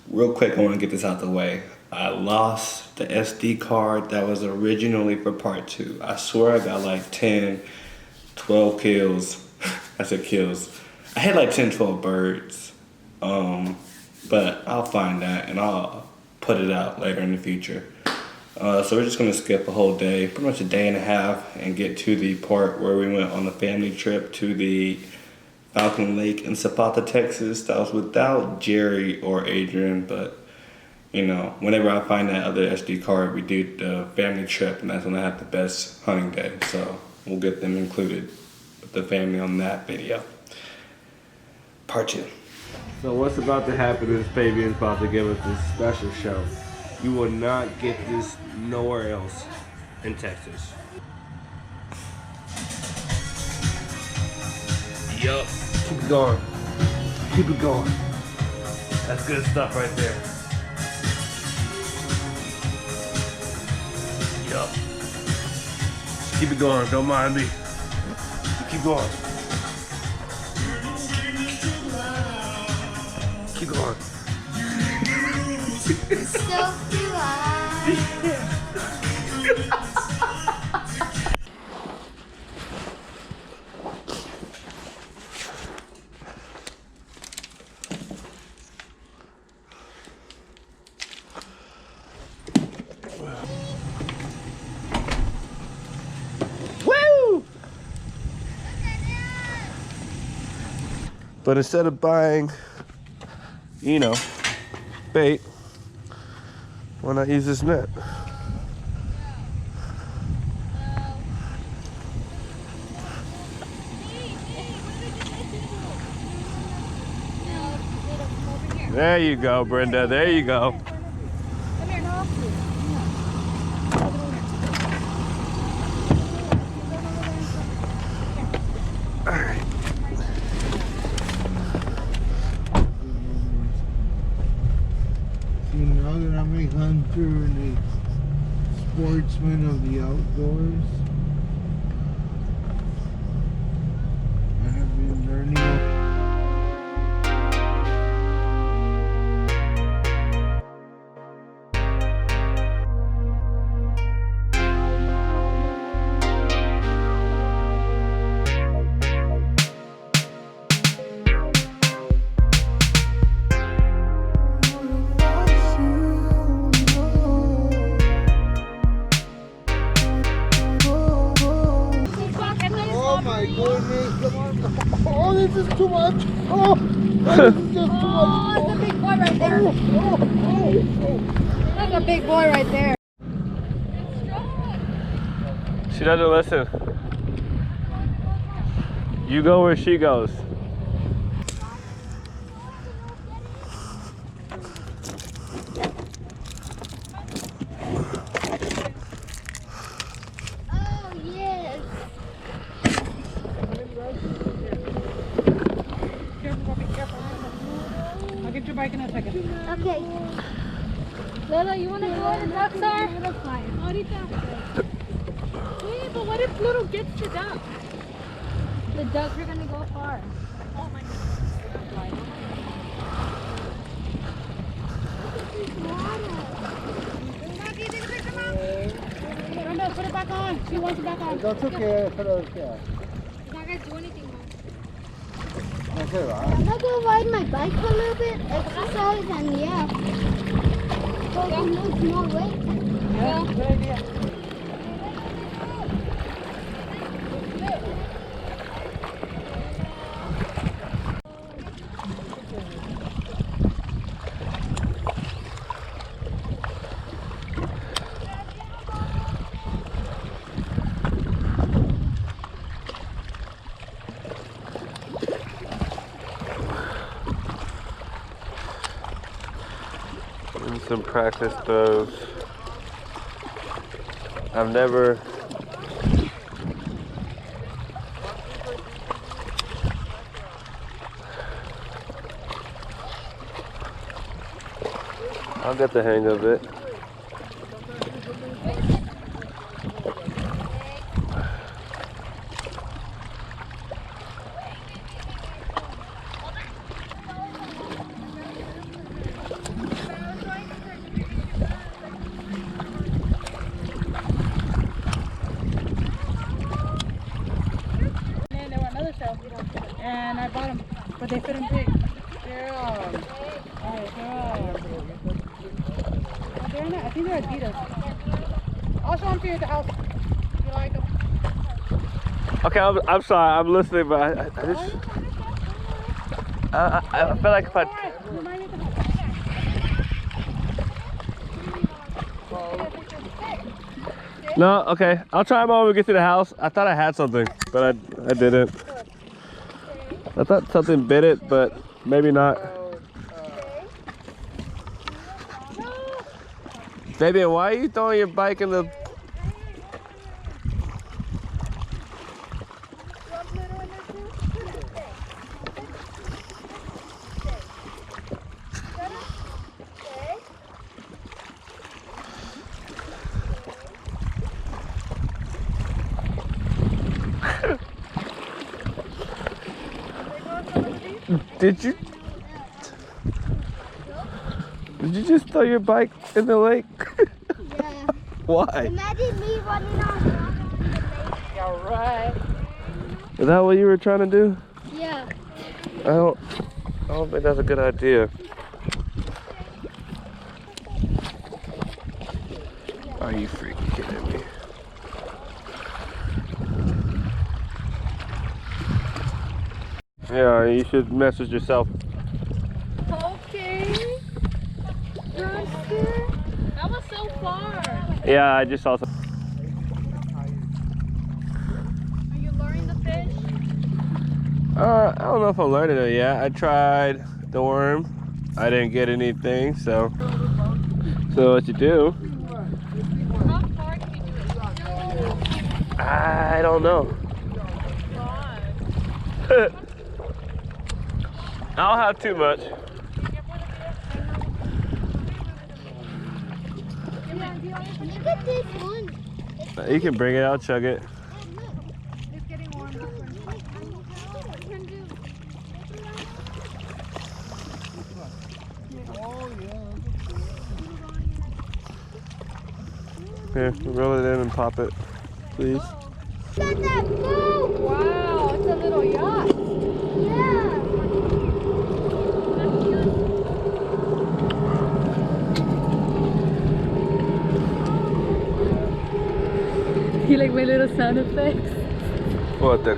Real quick, I want to get this out the way. I lost the SD card that was originally for part 2. I swear I got like 10, 12 kills. I said kills. I had like 10, 12 birds. But I'll find that and I'll put it out later in the future. So we're just gonna skip a whole day, pretty much a day and a half, and get to the part where we went on the family trip to the Falcon Lake in Zapata, Texas. That was without Jerry or Adrian, but you know, whenever I find that other SD card, we do the family trip, and that's when I have the best hunting day. So we'll get them included with the family on that video. Part 2. So what's about to happen is Fabian's about to give us this special show. You will not get this nowhere else in Texas. Yup. Keep it going. Keep it going. That's good stuff right there. Yup. Keep it going. Don't mind me. Keep going. Keep going. So do I. Woo! But instead of buying, you know, bait, why not use this net? There you go, Brenda. There you go. Come here, no. All right. See, now that I'm a hunter and a sportsman of the outdoors, I have been learning. Oh my goodness! Oh, this is too much! Oh, this is just too much! Oh, it's a big boy right there. That's a big boy right there. She doesn't listen. You go where she goes. Oh, yes. I'll get your bike in a second. Okay. Lola, you want to go where the ducks are? Hey, but what if Little gets the duck? The ducks are going to go far. Oh my Brenda, put it back on. She wants it back on. That's okay, but okay. It's not going to do anything, Mom. That's all right. I'm going to go ride my bike a little bit, exercise, and yeah. So I can lose more weight. Yeah, good idea. And some practice throws. I've never I'll get the hang of it. But they fit in big. Yeah. Alright, good. Oh, they're not, I think they're Adidas. I'll show them to you at the house. If you like them. Okay, I'm sorry, I'm listening, but I just I feel like if I no, okay, I'll try them all when we get to the house. I thought I had something, but I didn't. I thought something bit it, but maybe not. Baby, why are you throwing your bike in the... Did you just throw your bike in the lake? Yeah. Why? Imagine me running on the lake. All right. Is that what you were trying to do? Yeah. I don't think that's a good idea. Are you freaking kidding me? Yeah, you should message yourself. Okay. You're scared? That was so far. Yeah, I just saw some. Are you luring the fish? I don't know if I'm learning it yet. I tried the worm. I didn't get anything, so what you do? How far can you do it? I don't know. I don't have too much. Look at this one. You can bring it, I'll chug it. It's getting warm. Here, roll it in and pop it, please. Look at that boat. Wow, it's a little yacht. Yeah. You like my little sound effects? What the?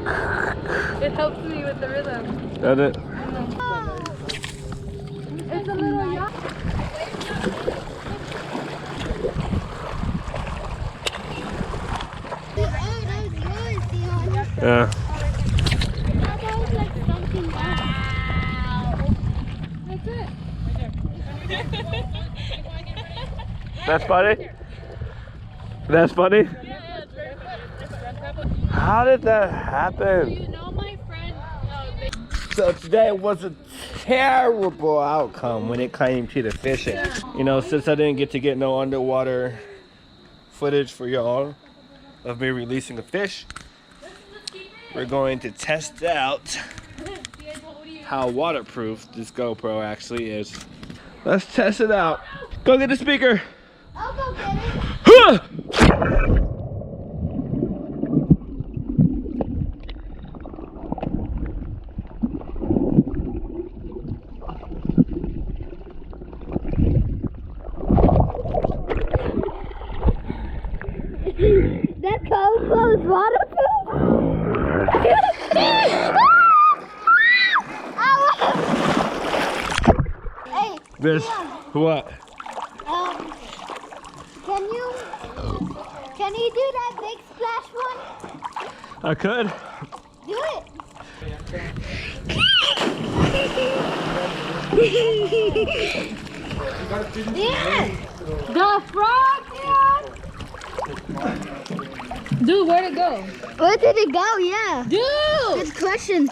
It helps me with the rhythm. That it? It's a little yacht. Oh, that was yours, Dion. Yeah. That was like something else. That's it. That's funny? That's funny? How did that happen? You know my friend. So today was a terrible outcome when it came to the fishing. You know, since I didn't get to get no underwater footage for y'all of me releasing a fish, we're going to test out how waterproof this GoPro actually is. Let's test it out. Go get the speaker. I'll go get it. Huh! That GoPro is waterproof? Hey, This, what? can you do that big splash one? I could. Do it. Yeah. The frog, dude, where'd it go? Where did it go? Yeah. Dude! Good question.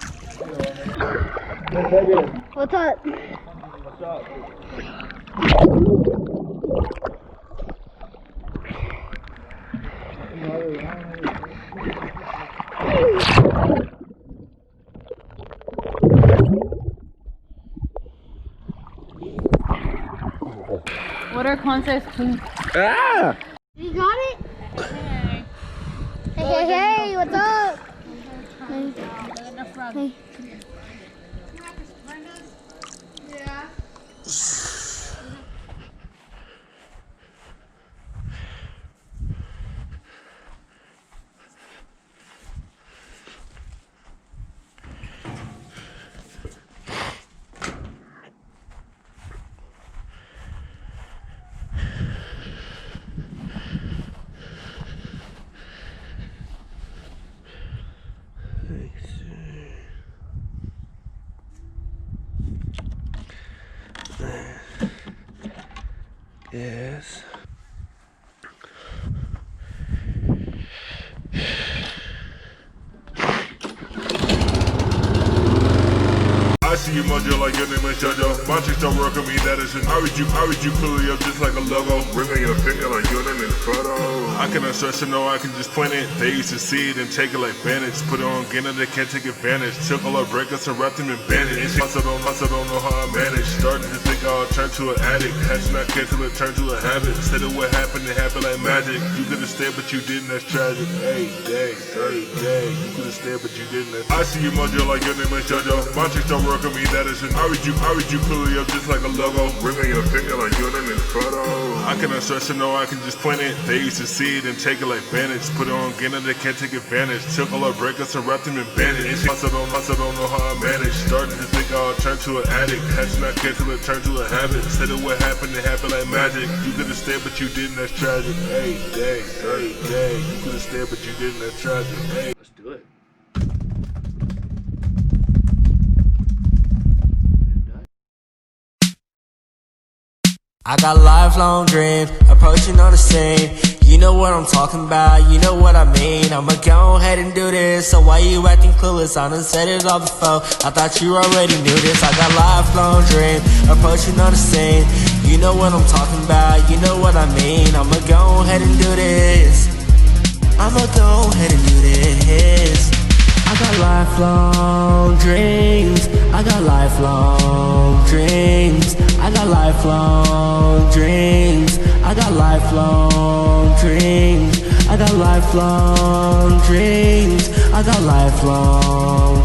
What's up? What's up? What are concepts? Ah! You got it? Hey, what's up? Hey. Yes. I see you mojo like your name is JoJo. My chicks don't work on me, that isn't. I read you clearly up just like a logo. Ring on your finger like your name is photo. I cannot stress it, no, I can just point it. They used to see it and take it like bandage. Put it on again and they can't take advantage. Took all our breakups and wrapped them in bandage. I still don't know how I managed. Started to think I'll turn to an addict. Had to not care till it turned to a habit. Said it what happened, it happened like magic. You could have stayed, but you didn't, that's tragic. Hey, day. You could have stayed, but you didn't, that's I see you mojo like your name is JoJo. My chicks don't work on me, that isn't. I read you clearly up just like a logo. Ring on your finger like your name is photo. I cannot stress it, no, I can just point it. They used to see it and take it like bandage. Put it on again and they can't take advantage. Took all our breakups and wrapped them in bandage. I still don't know how I managed. Started to think I'll turn to an addict. Had to not care till it turned to a habit. Said it what happened, it happened like magic. You could have stayed, but you didn't, that's tragic. Hey, day. You could have stayed, but you didn't, that's tragic. Hey. Let's do it. I got lifelong dreams, approaching on the scene. You know what I'm talking about, you know what I mean. I'ma go ahead and do this, so why you acting clueless? I done said it all before, I thought you already knew this. I got lifelong dreams, approaching on the scene. You know what I'm talking about, you know what I mean. I'ma go ahead and do this. I'ma go ahead and do this. I got lifelong dreams. I got lifelong dreams. I got lifelong dreams. I got lifelong dreams. I got lifelong dreams. I got lifelong dreams.